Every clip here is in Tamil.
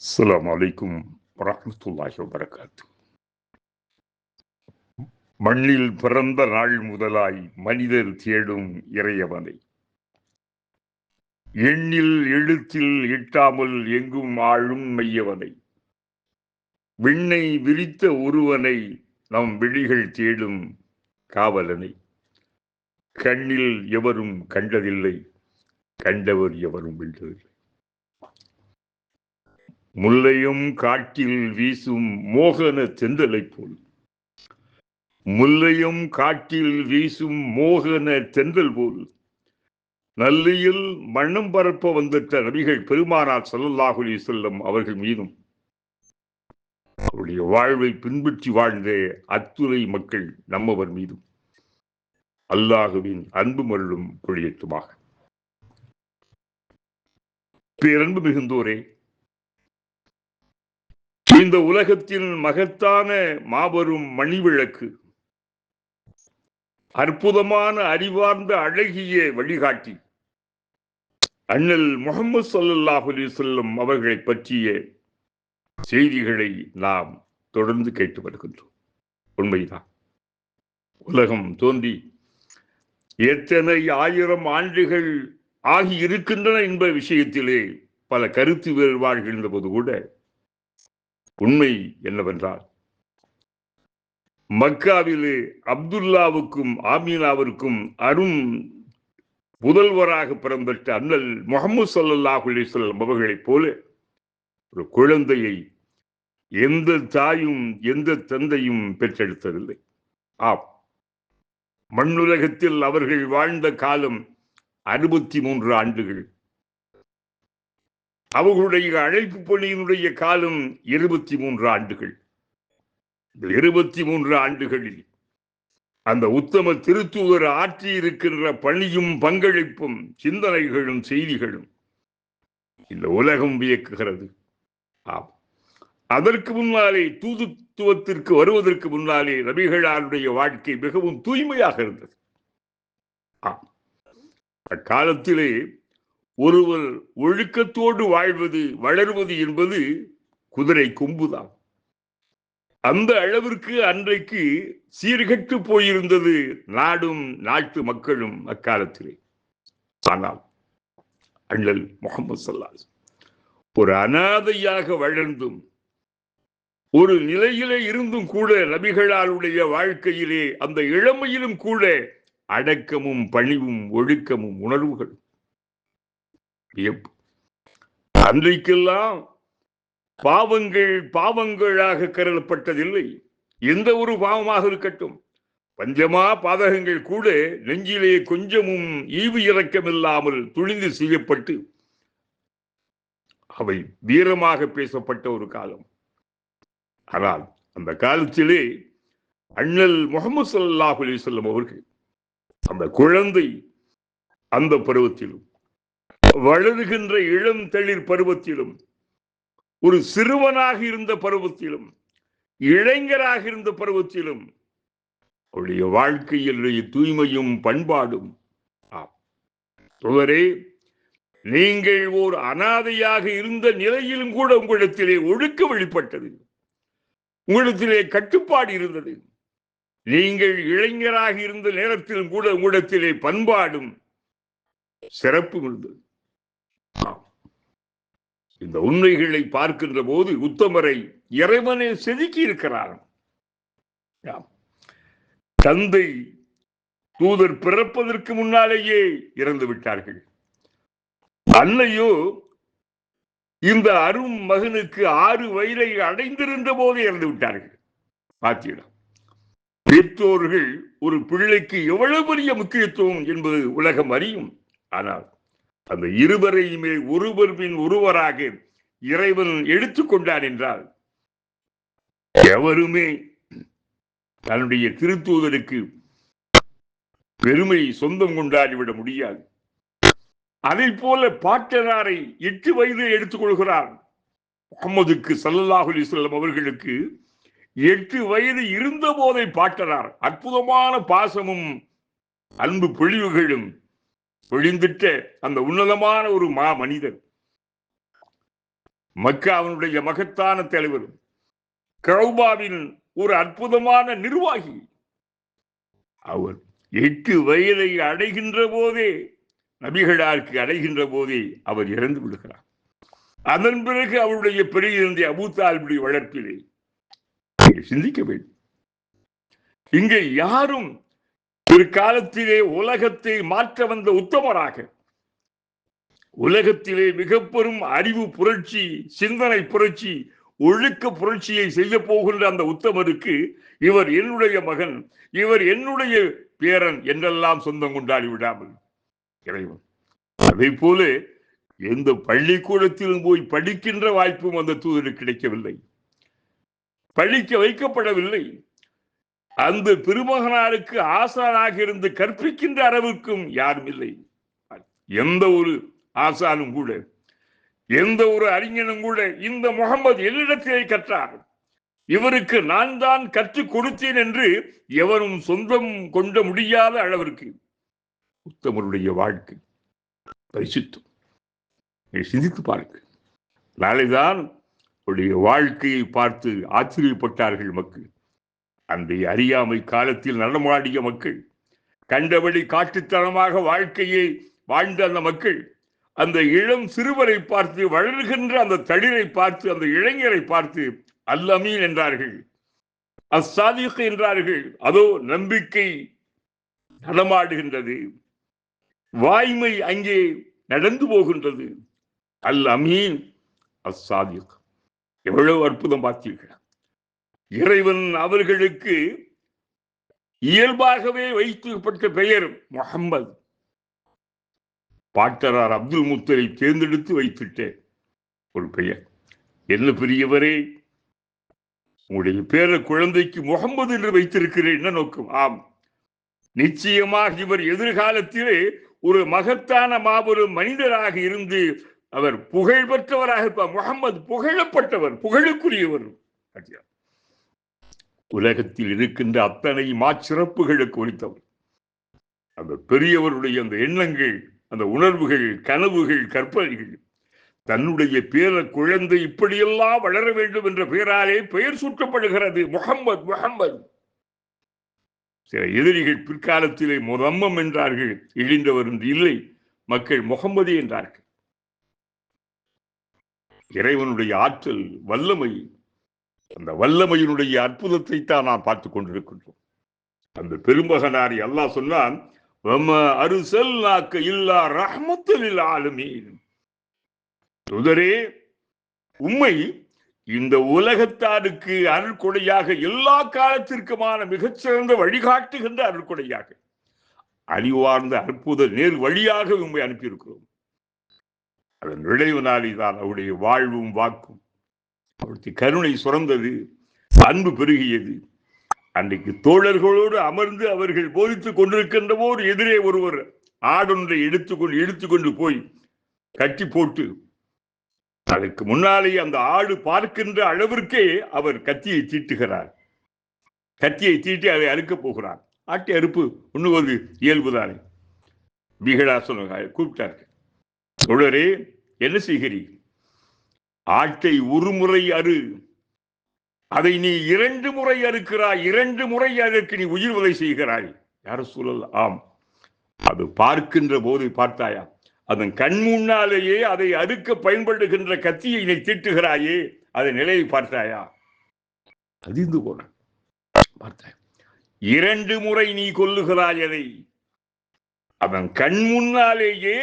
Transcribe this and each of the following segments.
அஸ்ஸலாமு அலைக்கும் வரஹ்மத்துல்லாஹி வபரகாத்துஹு. மண்ணில் பிறந்த நாள் முதலாய் மனிதர் தேடும் இறையவனை, எண்ணில் எழுத்தில் இட்டாமல் எங்கும் ஆளும் மையவனை, விண்ணை விரித்த ஒருவனை, நம் விழிகள் தேடும் காவலனை, கண்ணில் எவரும் கண்டதில்லை, கண்டவர் எவரும் வென்றதில்லை. முல்லையும் காட்டில் வீசும் மோகன தென்றலை போல், முல்லையும் காட்டில் வீசும் மோகன தென்றல் போல் நல்லியில் மண்ணும் பரப்ப வந்துட்ட நபிகள் பெருமானார் ஸல்லல்லாஹு அலைஹி வஸல்லம் அவர்கள் மீதும் அவருடைய வாழ்வை பின்பற்றி வாழ்ந்த அத்துணை மக்கள் நம்மவர் மீதும் அல்லாஹுவின் அன்பு மருளும் பொழியட்டுமாக. பேரன்பு மிகுந்தோரே, இந்த உலகத்தின் மகத்தான மாபெரும் மணிவிளக்கு, அற்புதமான அறிவார்ந்த அழகிய வழிகாட்டி அண்ணல் முஹம்மது ஸல்லல்லாஹு அலைஹி வஸல்லம் அவர்களை பற்றிய செய்திகளை நாம் தொடர்ந்து கேட்டு வருகின்றோம். உண்மைதான், உலகம் தோன்றி எத்தனை ஆயிரம் ஆண்டுகள் ஆகி இருக்கின்றன என்ப விஷயத்திலே பல கருத்து வேறுபாடுகள் இருந்த போது கூட உண்மை என்னவென்றால், மக்காவிலே அப்துல்லாவுக்கும் ஆமீனாவிற்கும் அரும் முதல்வராக பிறந்த அண்ணல் முஹம்மது ஸல்லல்லாஹு அலைஹி வஸல்லம் அவர்களைப் போல ஒரு குழந்தையை எந்த தாயும் எந்த தந்தையும் பெற்றெடுத்ததில்லை. ஆம், மண்ணுலகத்தில் அவர்கள் வாழ்ந்த காலம் 63 ஆண்டுகள். அவர்களுடைய அழைப்பு பணியினுடைய காலம் 23 ஆண்டுகள். 23 ஆண்டுகளில் அந்த உத்தம திருத்தூதர் ஆற்றி இருக்கின்ற பணியும் பங்களிப்பும் சிந்தனைகளும் செய்திகளும் இந்த உலகம் வியக்குகிறது. ஆம், அதற்கு முன்னாலே தூதுத்துவத்திற்கு வருவதற்கு முன்னாலே நபிகளாருடைய வாழ்க்கை மிகவும் தூய்மையாக இருந்தது. அக்காலத்திலே ஒருவர் ஒழுக்கத்தோடு வாழ்வது வளர்வது என்பது குதிரை கொம்புதான். அந்த அளவிற்கு அன்றைக்கு சீர்கெட்டு போயிருந்தது நாடும் நாட்டு மக்களும் அக்காலத்திலே. ஆனால் அண்ணல் முஹம்மது ஸல்லல்லாஹு அலைஹி வஸல்லம் ஒரு அனாதையாக வளர்ந்தும் ஒரு நிலையிலே இருந்தும் கூட நபிகளாருடைய வாழ்க்கையிலே அந்த இளமையிலும் கூட அடக்கமும் பணிவும் ஒழுக்கமும் உணர்வுகளும். அன்றைக்கெல்லாம் பாவங்களாக கருதப்பட்டதில்லை. எந்த ஒரு பாவமாக இருக்கட்டும், பஞ்சமா பாதகங்கள் கூட நெஞ்சிலே கொஞ்சமும் ஈவு இரக்கமில்லாமல் துணிந்து செய்யப்பட்டு அவை வீரமாக பேசப்பட்ட ஒரு காலம். ஆனால் அந்த காலத்திலே அண்ணல் முஹம்மது ஸல்லல்லாஹு அலைஹி வஸல்லம் அவர்கள் அந்த குழந்தை அந்த பருவத்திலும் வளருகின்ற இளம் தளிர் பருவத்திலும் ஒரு சிறுவனாக இருந்த பருவத்திலும் இளைஞராக இருந்த பருவத்திலும் அவருடைய வாழ்க்கையிலுடைய தூய்மையும் பண்பாடும். தோழரே, நீங்கள் ஒரு அனாதையாக இருந்த நிலையிலும் கூட உங்களிடத்திலே ஒழுக்கம் வெளிப்பட்டது, உங்களிடத்திலே கட்டுப்பாடு இருந்தது. நீங்கள் இளைஞராக இருந்த நேரத்திலும் கூட உங்களிடத்திலே பண்பாடும் சிறப்பு இருந்தது. இந்த உண்மைகளை பார்க்கின்ற போது உத்தமரை இறைவனை செதுக்கி இருக்கிறார். தந்தை தூதர் பிறப்பதற்கு முன்னாலேயே இறந்து விட்டார்கள். அன்னையோ இந்த அரும் மகனுக்கு 6 வயதை அடைந்திருந்த போது இறந்து விட்டார்கள். பார்த்தீங்களா, பெற்றோர்கள் ஒரு பிள்ளைக்கு எவ்வளவு பெரிய முக்கியத்துவம் என்பது உலகம் அறியும். ஆனால் அந்த இருவரையுமே ஒருவர் பின் ஒருவராக இறைவன் எடுத்துக்கொண்டார் என்றால் எவருமே தன்னுடைய திருத்தூதருக்கு பெருமை சொந்தம் கொண்டாடிவிட முடியாது. அதை போல பாட்டனாரை 8 வயதில் எடுத்துக்கொள்கிறார். முஹம்மதுக்கு ஸல்லல்லாஹு அலைஹி வஸல்லம் அவர்களுக்கு 8 வயது இருந்த போதை பாட்டனார் அற்புதமான பாசமும் அன்பு பொழிவுகளும் பொழிந்திட்ட அந்த உன்னதமான ஒரு மா மனிதர் மக்காவினுடைய மகத்தான தலைவர், கௌபாவின் ஒரு அற்புதமான நிர்வாகி. அவர் 8 வயதை அடைகின்ற போதே, நபிகளாருக்கு அடைகின்ற போதே அவர் இறந்து விடுகிறார். அதன் பிறகு அவருடைய பெரிய அபூ தாலிபுடைய வளர்ப்பிலே சிந்திக்க வேண்டும். இங்கே யாரும் பிற்காலத்திலே உலகத்தை மாற்ற வந்த உத்தமராக, உலகத்திலே மிக பெரும் அறிவு புரட்சி, சிந்தனை புரட்சி, ஒழுக்க புரட்சியை செய்ய போகின்ற அந்த உத்தமருக்கு இவர் என்னுடைய மகன், இவர் என்னுடைய பேரன் என்றெல்லாம் சொந்தம் கொண்டாடி விடாமல் இறைவன். அதே போல எந்த பள்ளிக்கூடத்திலும் போய் படிக்கின்ற வாய்ப்பும் அந்த தூதருக்கு கிடைக்கவில்லை, படிக்க வைக்கப்படவில்லை. அந்த பெருமகனாருக்கு ஆசானாக இருந்து கற்பிக்கின்ற அளவுக்கும் யாரும் இல்லை. எந்த ஒரு ஆசானும் கூட, எந்த ஒரு அறிஞனும் கூட இந்த முகமது என்னிடத்திலே கற்றார், இவருக்கு நான் தான் கற்றுக் கொடுத்தேன் என்று எவரும் சொந்தம் கொண்ட முடியாத அளவிற்கு உத்தமருடைய வாழ்க்கை பரிசுத்தம். சிந்தித்து பாருங்கள். நாளைதான் அவருடைய வாழ்க்கையை பார்த்து ஆச்சரியப்பட்டார்கள் மக்கள். அந்த அறியாமை காலத்தில் நடமாடிய மக்கள், கண்டபடி காட்டுத்தனமாக வாழ்க்கையை வாழ்ந்த அந்த மக்கள், அந்த இளம் சிறுவரை பார்த்து, வளர்கின்ற அந்த தளிரை பார்த்து, அந்த இளைஞரை பார்த்து அல் அமீன் என்றார்கள், அஸ்ஸாதிக் என்றார்கள். அதோ நம்பிக்கை நடமாடுகின்றது, வாய்மை அங்கே நடந்து போகின்றது. அல் அமீன் அஸ்ஸாதிக், எவ்வளவு அற்புதம் பார்த்தீர்கள். இறைவன் அவர்களுக்கு இயல்பாகவே வைக்கப்பட்ட பெயர் முஹம்மது. பாட்டரார் அப்துல் முத்தலை தேர்ந்தெடுத்து வைத்துட்ட ஒரு பெயர். என்ன பெரியவரே, உங்களுடைய பேர குழந்தைக்கு முகம்மது என்று வைத்திருக்கிறேன், என்ன நோக்கம்? ஆம், நிச்சயமாக இவர் எதிர்காலத்திலே ஒரு மகத்தான மாபெரும் மனிதராக இருந்து அவர் புகழ் பெற்றவராக இருப்பார். முகம்மது புகழப்பட்டவர், புகழுக்குரியவர். உலகத்தில் இருக்கின்ற அத்தனை மாச்சிறப்புகளுக்கு ஒழித்தவர். அந்த பெரியவருடைய அந்த எண்ணங்கள், அந்த உணர்வுகள், கனவுகள், கற்பனைகள், தன்னுடைய பேர குழந்தை இப்படியெல்லாம் வளர வேண்டும் என்ற பெயராலே பெயர் சூட்டப்படுகிறது முஹம்மது முஹம்மது. சில எதிரிகள் பிற்காலத்திலே முதம்மம் என்றார்கள், இழிந்தவர் என்று இல்லை, மக்கள் முகம்மது என்றார்கள். இறைவனுடைய ஆற்றல், வல்லமை, அந்த வல்லமையினுடைய அற்புதத்தை தான் நாம் பார்த்துக் கொண்டிருக்கின்றோம். அந்த பெருமகனாரி அல்லாஹ் சொன்னான், தூதரே, உம்மை இந்த உலகத்தாருக்கு அருள்கொடையாக, எல்லா காலத்திற்குமான மிகச்சிறந்த வழிகாட்டுகின்ற அருள்கொடையாக, அறிவார்ந்த அற்புத நேர் வழியாக உம்மை அனுப்பியிருக்கிறோம். அதன் விளைவினால்தான் அவருடைய வாழ்வும் வாக்கும், அவருடைய கருணை சுரந்தது, அன்பு பெருகியது. அன்றைக்கு தோழர்களோடு அமர்ந்து அவர்கள் போதித்துக் கொண்டிருக்கின்ற போது எதிரே ஒருவர் ஆடொன்றை எடுத்துக்கொண்டு போய் கட்டி போட்டு, அதற்கு முன்னாலே அந்த ஆடு பார்க்கின்ற அளவிற்கே அவர் கத்தியை தீட்டுகிறார். கத்தியை தீட்டி அதை அறுக்கப் போகிறார். ஆட்டை அறுப்பு உண்ணுவது இயல்புதானே. பிகடா சொன்னாங்க, கூப்பிட்டார்கள், தோழரே என்ன செய்கிறீர்கள்? ஆட்டை ஒரு முறை அறு, அதை நீ 2 முறை அறுக்கிறாய், 2 முறை அதற்கு நீ உயிர் வதை செய்கிறாய். யார சூழல்? ஆம், அது பார்க்கின்ற போது பார்த்தாயா? அதன் கண் முன்னாலேயே அதை அறுக்க பயன்படுகின்ற கத்தியை நீ தீட்டுகிறாயே, அதை நிலையை பார்த்தாயா? அதிர்ந்து போன பார்த்தாய். 2 முறை நீ கொல்லுகிறாய், அதை அதன் கண் முன்னாலேயே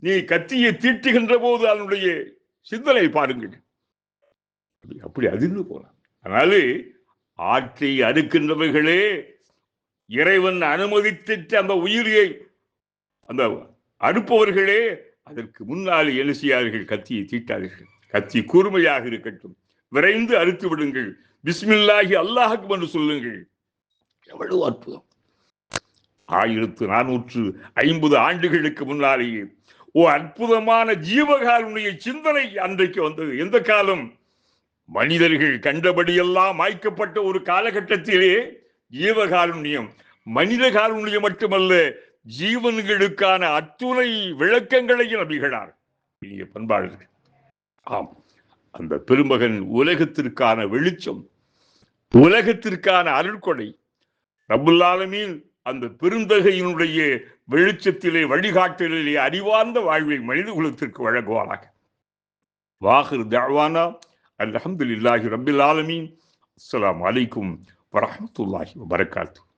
நீ கத்தியை தீட்டுகின்ற போது அதனுடைய சிந்தனை பாருங்கள். அப்படி அதிர்ந்து போனான். அதனால ஆற்றை அறுக்கின்றவர்களே, இறைவன் அனுமதித்த அந்த உயிரியை அந்த அறுப்பவர்களே, அதற்கு முன்னால் என்ன செய்யார்கள்? கத்தியை தீட்டார்கள். கத்தி கூர்மையாக இருக்கட்டும், விரைந்து அறுத்து விடுங்கள், பிஸ்மில்லாஹி அல்லாஹ் என்று சொல்லுங்கள். எவ்வளவு அற்புதம்! 1450 ஆண்டுகளுக்கு முன்னாலேயே அற்புதமான ஜீவகாருண்ய சிந்தனை அன்றைக்கு வந்தது. எந்த காலம்? மனிதர்கள் கண்டபடியெல்லாம் மாய்க்கப்பட்ட ஒரு காலகட்டத்திலே ஜீவகாருண்யம், மனித காருண்யம் மட்டுமல்ல, ஜீவன்களுக்கான அத்துணை விளக்கங்களையும் நபிகளார். இனிய பண்பாளர்கள், ஆம், அந்த பெருமகன் உலகத்திற்கான வெளிச்சம், உலகத்திற்கான அருட்கொடை. ரப்புல் ஆலமீன் அந்த பெருந்தகையினுடைய வெளிச்சத்திலே, வழிகாட்டலிலே அறிவார்ந்த வாழ்வை மனித குலத்திற்கு வழங்குவாராக. வாஹிர் தஅவானா அல்ஹம்துலில்லாஹி ரப்பில் ஆலமீன். அஸ்ஸலாமு அலைக்கும் வரஹ்மத்துல்லாஹி வபரகாத்துஹு.